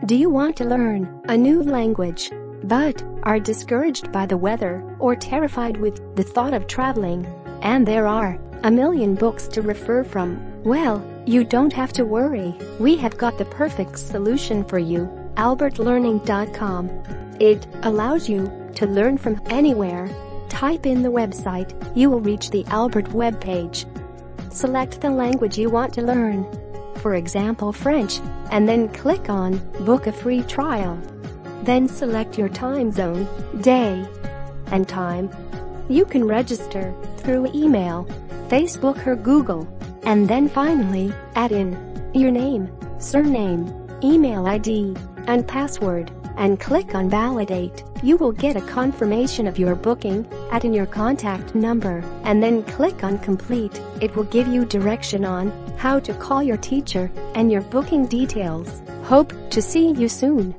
Do you want to learn a new language but are discouraged by the weather or terrified with the thought of traveling? And there are a million books to refer from. Well, you don't have to worry. We have got the perfect solution for you. AlbertLearning.com. It allows you to learn from anywhere. Type in the website, you will reach the Albert webpage. Select the language you want to learn. For example, French, and then click on Book a free trial. Then select your time zone, day, and time. You can register through email, Facebook or Google, and then finally add in your name, surname, email ID, and password, and click on Validate. You will get a confirmation of your booking, add in your contact number, and then click on Complete. It will give you direction on how to call your teacher and your booking details. Hope to see you soon.